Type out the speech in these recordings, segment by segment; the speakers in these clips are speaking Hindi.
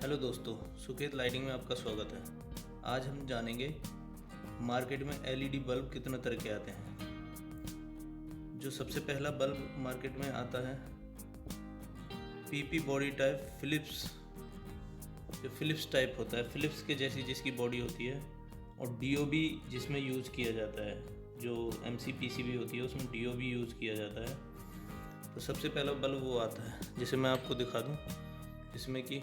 हेलो दोस्तों, सुकेत लाइटिंग में आपका स्वागत है। आज हम जानेंगे मार्केट में एलईडी बल्ब कितने तरह के आते हैं। जो सबसे पहला बल्ब मार्केट में आता है पीपी बॉडी टाइप फिलिप्स। जो फिलिप्स टाइप होता है, फिलिप्स के जैसी जिसकी बॉडी होती है, और डीओबी जिसमें यूज़ किया जाता है, जो एमसीपीसीबी होती है उसमें डीओबी यूज़ किया जाता है। तो सबसे पहला बल्ब वो आता है जिसे मैं आपको दिखा दूं, जिसमें कि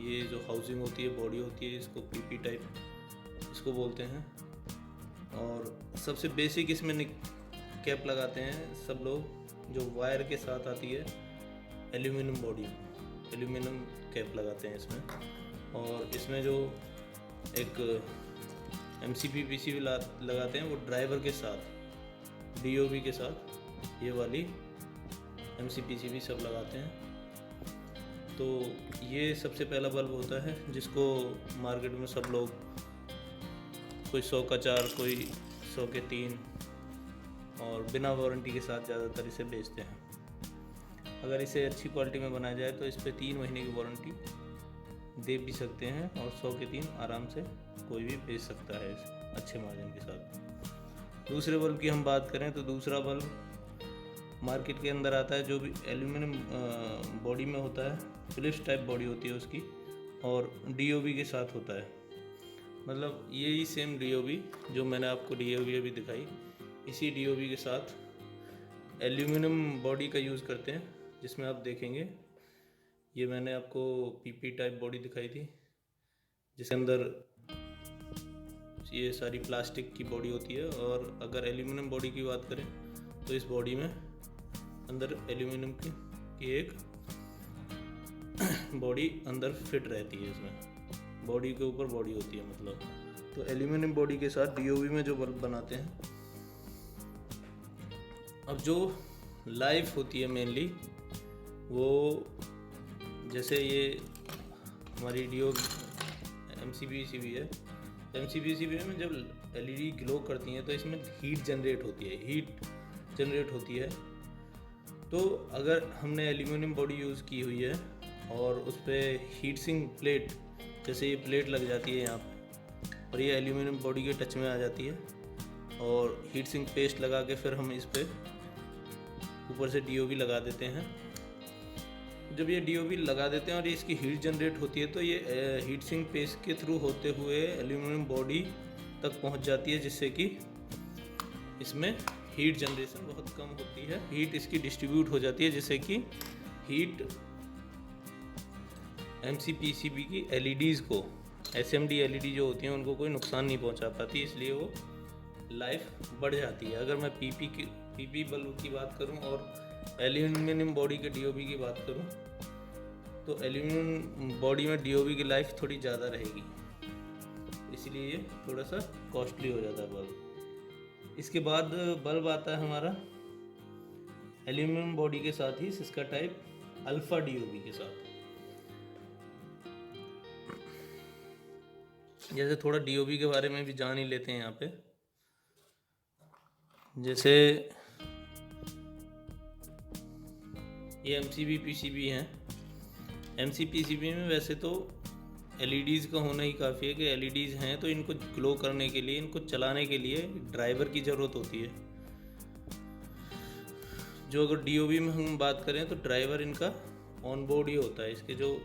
ये जो हाउसिंग होती है, बॉडी होती है, इसको पीपी टाइप इसको बोलते हैं। और सबसे बेसिक इसमें कैप लगाते हैं सब लोग, जो वायर के साथ आती है एल्यूमिनियम बॉडी, एल्यूमिनियम कैप लगाते हैं इसमें। और इसमें जो एक एमसीपी पीसीबी लगाते हैं वो ड्राइवर के साथ, डीओबी के साथ ये वाली एमसीपीसीबी सब लगाते हैं। तो ये सबसे पहला बल्ब होता है जिसको मार्केट में सब लोग, कोई 100 का 4, कोई 100 के 3, और बिना वारंटी के साथ ज़्यादातर इसे बेचते हैं। अगर इसे अच्छी क्वालिटी में बनाया जाए तो इस पर 3 महीने की वारंटी दे भी सकते हैं, और 100 के 3 आराम से कोई भी बेच सकता है अच्छे मार्जिन के साथ। दूसरे बल्ब की हम बात करें तो दूसरा बल्ब मार्केट के अंदर आता है जो भी एल्यूमिनियम बॉडी में होता है, फिलिप्स टाइप बॉडी होती है उसकी, और डीओबी के साथ होता है। मतलब यही सेम डीओबी जो मैंने आपको डीओबी अभी दिखाई, इसी डीओबी के साथ एल्यूमिनियम बॉडी का यूज़ करते हैं, जिसमें आप देखेंगे ये मैंने आपको पीपी टाइप बॉडी दिखाई थी, जिसके अंदर ये सारी प्लास्टिक की बॉडी होती है। और अगर एल्यूमिनियम बॉडी की बात करें तो इस बॉडी में अंदर एल्यूमिनियम की एक बॉडी अंदर फिट रहती है, इसमें बॉडी के ऊपर बॉडी होती है मतलब। तो एल्यूमिनियम बॉडी के साथ डीओबी में जो बल्ब बनाते हैं, अब जो लाइफ होती है मेनली वो, जैसे ये हमारी डीओ एमसीपीसीबी है, एमसीपीसीबी में जब एलईडी ग्लो करती हैं तो इसमें हीट जनरेट होती है। तो अगर हमने एल्यूमिनियम बॉडी यूज़ की हुई है और उस पर हीट सिंक प्लेट, जैसे ये प्लेट लग जाती है यहाँ पे, और ये एल्यूमिनियम बॉडी के टच में आ जाती है, और हीट सिंक पेस्ट लगा के फिर हम इस पर ऊपर से डीओबी लगा देते हैं। जब ये डीओबी लगा देते हैं और इसकी हीट जनरेट होती है तो ये हीट सिंक पेस्ट के थ्रू होते हुए एल्यूमिनियम बॉडी तक पहुँच जाती है, जिससे कि इसमें हीट जनरेशन बहुत कम होती है, हीट इसकी डिस्ट्रीब्यूट हो जाती है, जिससे कि हीट एमसीपीसीबी की एलईडीज़ को, एसएमडी एलईडी जो होती हैं उनको कोई नुकसान नहीं पहुंचा पाती, इसलिए वो लाइफ बढ़ जाती है। अगर मैं पीपी बल्ब की बात करूं और एल्यूमिनियम बॉडी के डीओबी की बात करूं तो एल्यूमिनियम बॉडी में डीओबी की लाइफ थोड़ी ज़्यादा रहेगी, इसलिए ये थोड़ा सा कॉस्टली हो जाता है बल्ब। इसके बाद बल्ब आता है हमारा एल्यूमिनियम बॉडी के साथ ही सिस्का टाइप अल्फा डीओबी के साथ। जैसे थोड़ा डीओबी के बारे में भी जान ही लेते हैं यहाँ पे। जैसे ये एमसीपीसीबी हैं, एमसीपीसीबी में वैसे तो एलईडीज़ का होना ही काफ़ी है कि एलईडीज़ हैं, तो इनको ग्लो करने के लिए, इनको चलाने के लिए ड्राइवर की ज़रूरत होती है। जो अगर डीओबी में हम बात करें तो ड्राइवर इनका ऑन बोर्ड ही होता है। इसके जो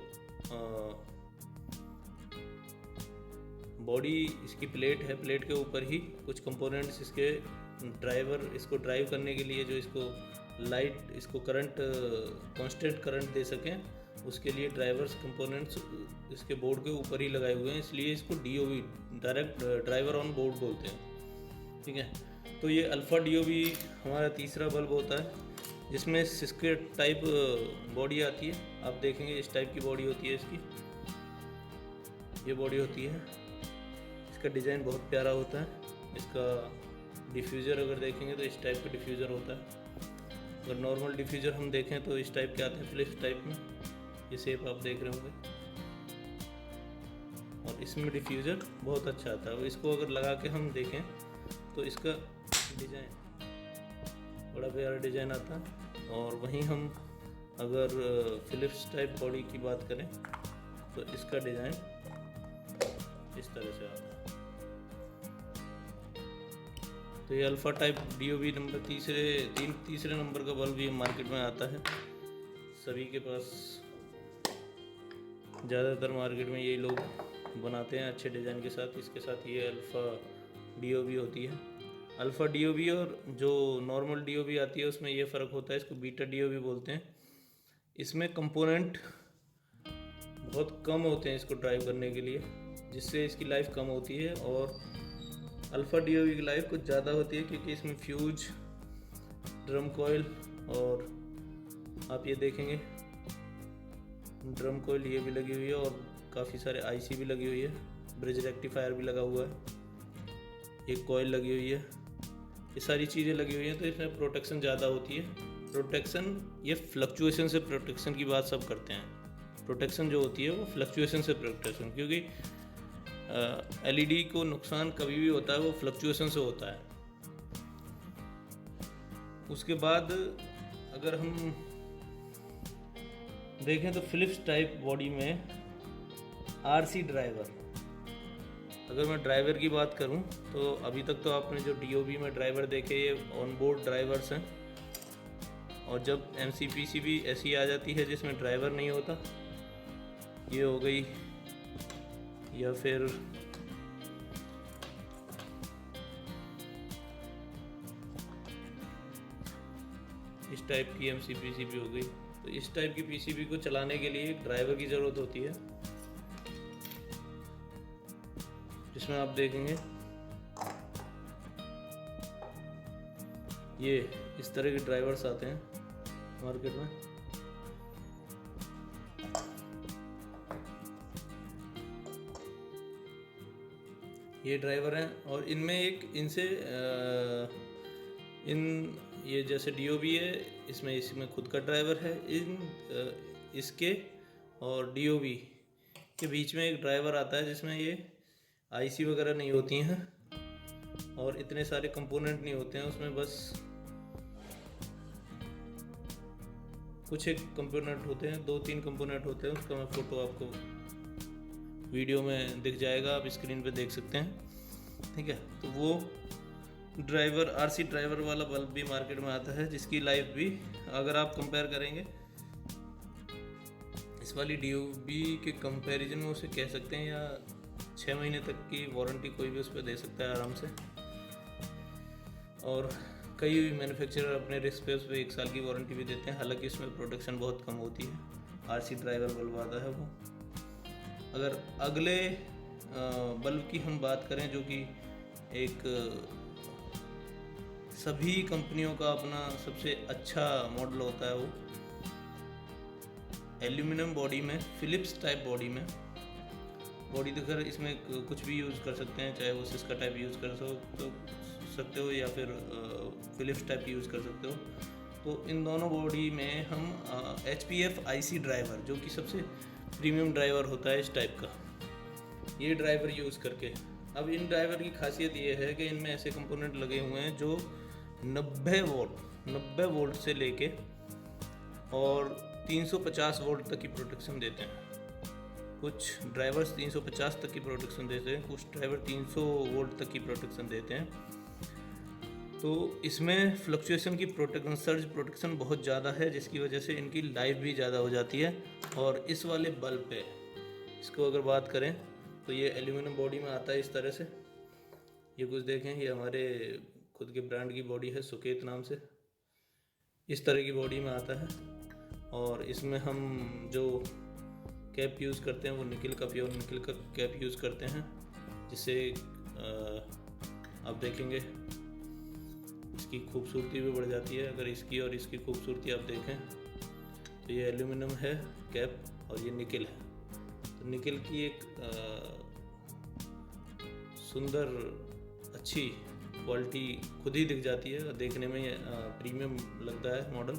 बॉडी इसकी प्लेट है, प्लेट के ऊपर ही कुछ कंपोनेंट्स इसके ड्राइवर, इसको ड्राइव करने के लिए, जो इसको लाइट, इसको करंट, कांस्टेंट करंट दे सकें, उसके लिए ड्राइवर्स कंपोनेंट्स इसके बोर्ड के ऊपर ही लगाए हुए हैं, इसलिए इसको DOB, direct driver on board बोलते हैं। ठीक है, तो ये अल्फ़ा डीओबी हमारा तीसरा बल्ब होता है, जिसमें सिस्के टाइप बॉडी आती है। आप देखेंगे इस टाइप की बॉडी होती है इसकी, ये बॉडी होती है। इसका डिज़ाइन बहुत प्यारा होता है। इसका डिफ्यूज़र अगर देखेंगे तो इस टाइप का डिफ्यूज़र होता है। अगर नॉर्मल डिफ्यूज़र हम देखें तो इस टाइप के आते हैं, फिलिप्स टाइप में, ये शेप आप देख रहे होंगे, और इसमें डिफ्यूज़र बहुत अच्छा आता है। इसको अगर लगा के हम देखें तो इसका डिज़ाइन बड़ा प्यारा डिज़ाइन आता है। और वहीं हम अगर फिलिप्स टाइप बॉडी की बात करें तो इसका डिज़ाइन इस तरह से आता है। तो ये अल्फ़ा टाइप DOB नंबर तीसरे नंबर का बल्ब ये मार्केट में आता है। सभी के पास ज़्यादातर मार्केट में यही लोग बनाते हैं अच्छे डिज़ाइन के साथ। इसके साथ ये अल्फ़ा DOB होती है। अल्फ़ा DOB और जो नॉर्मल DOB आती है उसमें ये फ़र्क होता है, इसको बीटा DOB बोलते हैं। इसमें कंपोनेंट बहुत कम होते हैं इसको ड्राइव करने के लिए, जिससे इसकी लाइफ कम होती है, और अल्फ़ा DOB की लाइफ कुछ ज़्यादा होती है क्योंकि इसमें फ्यूज, ड्रम कॉइल, और आप ये देखेंगे ड्रम कॉइल ये भी लगी हुई है, और काफ़ी सारे IC भी लगी हुई है, ब्रिज रेक्टिफायर भी लगा हुआ है, एक कॉइल लगी हुई है, ये सारी चीज़ें लगी हुई हैं। तो इसमें प्रोटेक्शन ज़्यादा होती है। प्रोटेक्शन, ये फ्लक्चुएशन से प्रोटेक्शन की बात सब करते हैं। प्रोटेक्शन जो होती है वो फ्लक्चुएशन से प्रोटेक्शन, क्योंकि LED को नुकसान कभी भी होता है वो फ्लक्चुएशन से होता है। उसके बाद अगर हम देखें तो फिलिप्स टाइप बॉडी में RC ड्राइवर, अगर मैं ड्राइवर की बात करूं तो अभी तक तो आपने जो DOB में ड्राइवर देखे ये ऑनबोर्ड ड्राइवर्स हैं, और जब MCPCB ऐसी आ जाती है जिसमें ड्राइवर नहीं होता, ये हो गई, या फिर इस टाइप की MCPCB हो गई। तो इस टाइप की PCB को चलाने के लिए एक ड्राइवर की ज़रूरत होती है, जिसमें आप देखेंगे ये इस तरह के ड्राइवर्स आते हैं मार्केट में। ये ड्राइवर हैं, और इनमें ये जैसे DOB है, इसमें खुद का ड्राइवर है। इसके और DOB के बीच में एक ड्राइवर आता है जिसमें ये IC वगैरह नहीं होती हैं, और इतने सारे कंपोनेंट नहीं होते हैं उसमें, बस कुछ एक कंपोनेंट होते हैं, 2-3 कंपोनेंट होते हैं। उसका मैं फ़ोटो आपको वीडियो में दिख जाएगा, आप स्क्रीन पे देख सकते हैं, ठीक है। तो वो ड्राइवर, RC ड्राइवर वाला बल्ब भी मार्केट में आता है, जिसकी लाइफ भी अगर आप कंपेयर करेंगे इस वाली DOB के कंपैरिजन में उसे कह सकते हैं, या 6 महीने तक की वारंटी कोई भी उस पर दे सकता है आराम से। और कई मैन्युफैक्चरर अपने रिस्क पे उस पर 1 साल की वारंटी भी देते हैं, हालांकि इसमें प्रोटेक्शन बहुत कम होती है। RC ड्राइवर बल्ब आता है वो। अगर अगले बल्ब की हम बात करें, जो कि एक सभी कंपनियों का अपना सबसे अच्छा मॉडल होता है, वो एल्यूमिनियम बॉडी में, फिलिप्स टाइप बॉडी में बॉडी देकर इसमें कुछ भी यूज़ कर सकते हैं, चाहे वो सिस्का टाइप यूज़ कर सकते हो या फिर फिलिप्स टाइप यूज़ कर सकते हो। तो इन दोनों बॉडी में हम HPF IC ड्राइवर, जो कि सबसे प्रीमियम ड्राइवर होता है इस टाइप का, ये ड्राइवर यूज़ करके। अब इन ड्राइवर की खासियत ये है कि इनमें ऐसे कंपोनेंट लगे हुए हैं जो 90 वोल्ट से लेके और 350 वोल्ट तक की प्रोटेक्शन देते हैं। कुछ ड्राइवर्स 350 तक की प्रोटेक्शन देते हैं, कुछ ड्राइवर 300 वोल्ट तक की प्रोटेक्शन देते हैं। तो इसमें फ्लक्चुएशन की प्रोटेक्शन, सर्ज प्रोटेक्शन बहुत ज़्यादा है, जिसकी वजह से इनकी लाइफ भी ज़्यादा हो जाती है। और इस वाले बल्ब पे इसको अगर बात करें तो ये एल्यूमिनियम बॉडी में आता है इस तरह से। ये कुछ देखें, ये हमारे खुद के ब्रांड की बॉडी है, सुकेत नाम से। इस तरह की बॉडी में आता है, और इसमें हम जो कैप यूज़ करते हैं वो निकल का, प्योर निकल का कैप यूज़ करते हैं, जिससे आप देखेंगे इसकी खूबसूरती भी बढ़ जाती है। अगर इसकी और इसकी खूबसूरती आप देखें तो ये एल्यूमिनियम है कैप और ये निकल है। तो निकल की एक सुंदर अच्छी क्वालिटी खुद ही दिख जाती है, और देखने में प्रीमियम लगता है मॉडल।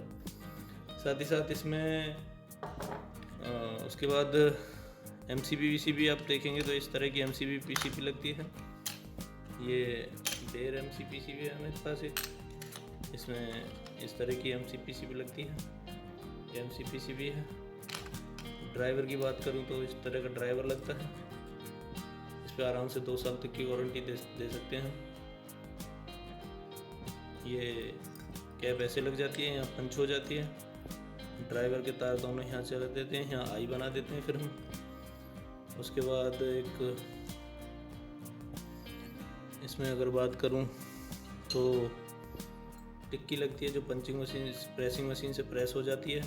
साथ ही साथ इसमें उसके बाद MCPCB आप देखेंगे तो इस तरह की MCPCB लगती है। ये डेयर MCPCB है हमारे पास एक, इसमें इस तरह की MCPCB लगती है, ये MCPCB है। ड्राइवर की बात करूं तो इस तरह का ड्राइवर लगता है। इस पर आराम से 2 साल तक की वारंटी दे सकते हैं। ये कैप ऐसे लग जाती है, यहाँ पंच हो जाती है। ड्राइवर के तार दोनों यहाँ चला देते हैं, यहाँ आई बना देते हैं फिर हम। उसके बाद एक इसमें अगर बात करूं तो टिक्की लगती है जो पंचिंग मशीन प्रेसिंग मशीन से प्रेस हो जाती है।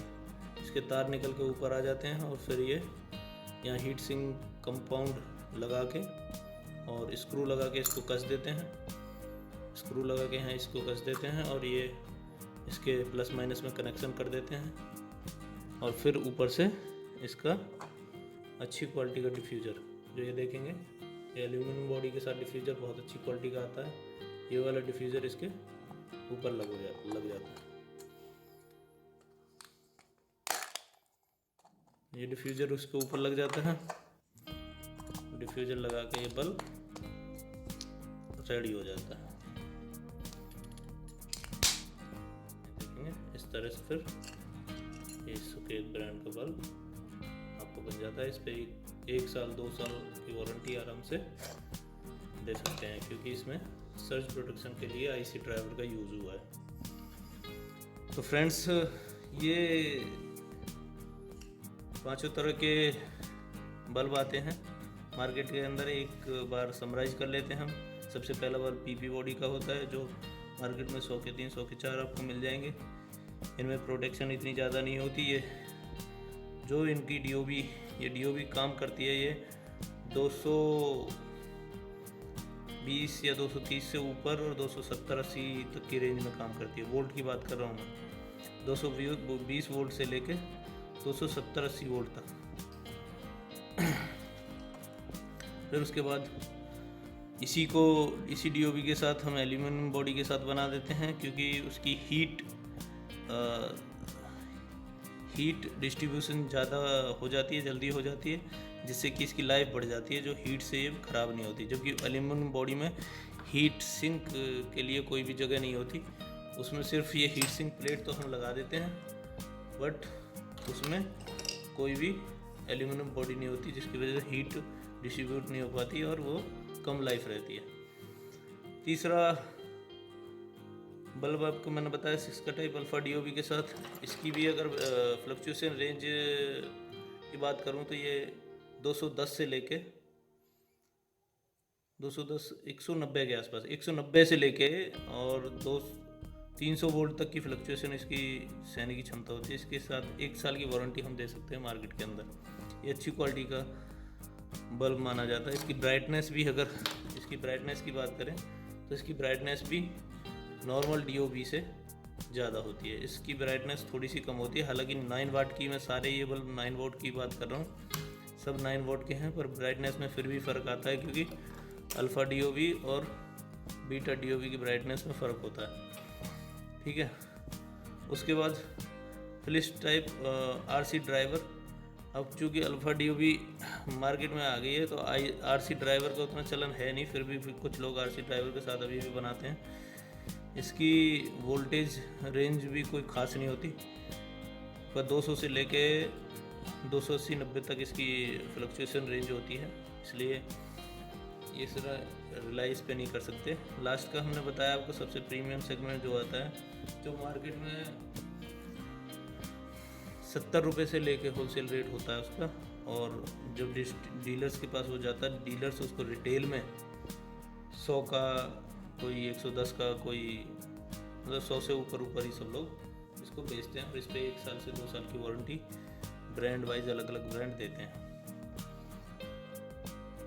इसके तार निकल के ऊपर आ जाते हैं और फिर ये यहाँ हीट सिंक कंपाउंड लगा के और स्क्रू लगा के इसको कस देते हैं। स्क्रू लगा के यहाँ इसको कस देते हैं और ये इसके प्लस माइनस में कनेक्शन कर देते हैं। और फिर ऊपर से इसका अच्छी क्वालिटी का डिफ्यूज़र जो ये देखेंगे, ये एल्यूमिनियम बॉडी के साथ डिफ्यूज़र बहुत अच्छी क्वालिटी का आता है। ये वाला डिफ्यूज़र इसके ऊपर लग जाता है। ये डिफ्यूज़र उसके ऊपर लग जाता है। डिफ्यूज़र लगा के ये बल्ब रेडी हो जाता है। देखेंगे इस तरह से फिर ये सुकेत ब्रांड का बल्ब आपको बन जाता है। इस पे 1 साल 2 साल की वारंटी आराम से दे सकते हैं, क्योंकि इसमें सर्ज प्रोटेक्शन के लिए आईसी ड्राइवर का यूज़ हुआ है। तो फ्रेंड्स, ये 5 तरह के बल्ब आते हैं मार्केट के अंदर। एक बार समराइज कर लेते हैं हम। सबसे पहला बल्ब पीपी बॉडी का होता है, जो मार्केट में 100 के 3 100 के 4 आपको मिल जाएंगे। इनमें प्रोटेक्शन इतनी ज़्यादा नहीं होती। ये जो इनकी डीओबी, ये डीओबी काम करती है, ये 220 या 230 से ऊपर और 270-80 तक की रेंज में काम करती है। वोल्ट की बात कर रहा हूँ मैं, 220 वोल्ट से लेके 270-80 वोल्ट तक। फिर उसके बाद इसी डीओबी के साथ हम एल्यूमिनियम बॉडी के साथ बना देते हैं, क्योंकि उसकी हीट डिस्ट्रीब्यूशन ज़्यादा हो जाती है, जल्दी हो जाती है, जिससे कि इसकी लाइफ बढ़ जाती है, जो हीट से ये ख़राब नहीं होती। जबकि एल्यूमिनियम बॉडी में हीट सिंक के लिए कोई भी जगह नहीं होती। उसमें सिर्फ ये हीट सिंक प्लेट तो हम लगा देते हैं, बट उसमें कोई भी एल्यूमिनियम बॉडी नहीं होती, जिसकी वजह से हीट डिस्ट्रीब्यूट नहीं हो पाती और वो कम लाइफ रहती है। तीसरा बल्ब आपको मैंने बताया 6 का टाइप अल्फ़ा डीओबी के साथ। इसकी भी अगर फ्लक्चुएशन रेंज की बात करूं तो ये 210 से लेके 190 के आसपास, 190 से लेके और 300 वोल्ट तक की फ्लक्चुएशन इसकी सहने की क्षमता होती है। इसके साथ 1 साल की वारंटी हम दे सकते हैं मार्केट के अंदर। ये अच्छी क्वालिटी का बल्ब माना जाता है। इसकी ब्राइटनेस भी, अगर इसकी ब्राइटनेस की बात करें तो इसकी ब्राइटनेस भी नॉर्मल डीओबी से ज़्यादा होती है। इसकी ब्राइटनेस थोड़ी सी कम होती है। हालांकि 9 वाट की, मैं सारे ये बल्ब 9 वाट की बात कर रहा हूँ, सब 9 वाट के हैं, पर ब्राइटनेस में फिर भी फ़र्क आता है, क्योंकि अल्फ़ा डीओबी और बीटा डीओबी की ब्राइटनेस में फ़र्क होता है। ठीक है। उसके बाद फिलिप्स टाइप आरसी ड्राइवर। अब चूँकि अल्फ़ा डीओबी मार्केट में आ गई है, तो आरसी ड्राइवर का उतना चलन है नहीं, फिर भी कुछ लोग आरसी ड्राइवर के साथ अभी भी बनाते हैं। इसकी वोल्टेज रेंज भी कोई ख़ास नहीं होती, पर 200 से लेके 280-90 तक इसकी फ्लक्चुएशन रेंज होती है, इसलिए ये सारा रिलाई इस पे नहीं कर सकते। लास्ट का हमने बताया आपको, सबसे प्रीमियम सेगमेंट जो आता है, जो मार्केट में 70 रुपये से लेके होलसेल रेट होता है उसका, और जब डीलर्स के पास हो जाता है, डीलर्स उसको रिटेल में 100 का, कोई 110 का, कोई मतलब 100 से ऊपर ही सब लोग इसको बेचते हैं। और इस पर 1 साल से 2 साल की वारंटी ब्रांड वाइज अलग अलग ब्रांड देते हैं।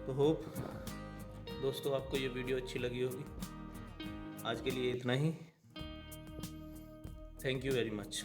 तो होप दोस्तों आपको ये वीडियो अच्छी लगी होगी। आज के लिए इतना ही। Thank you very much.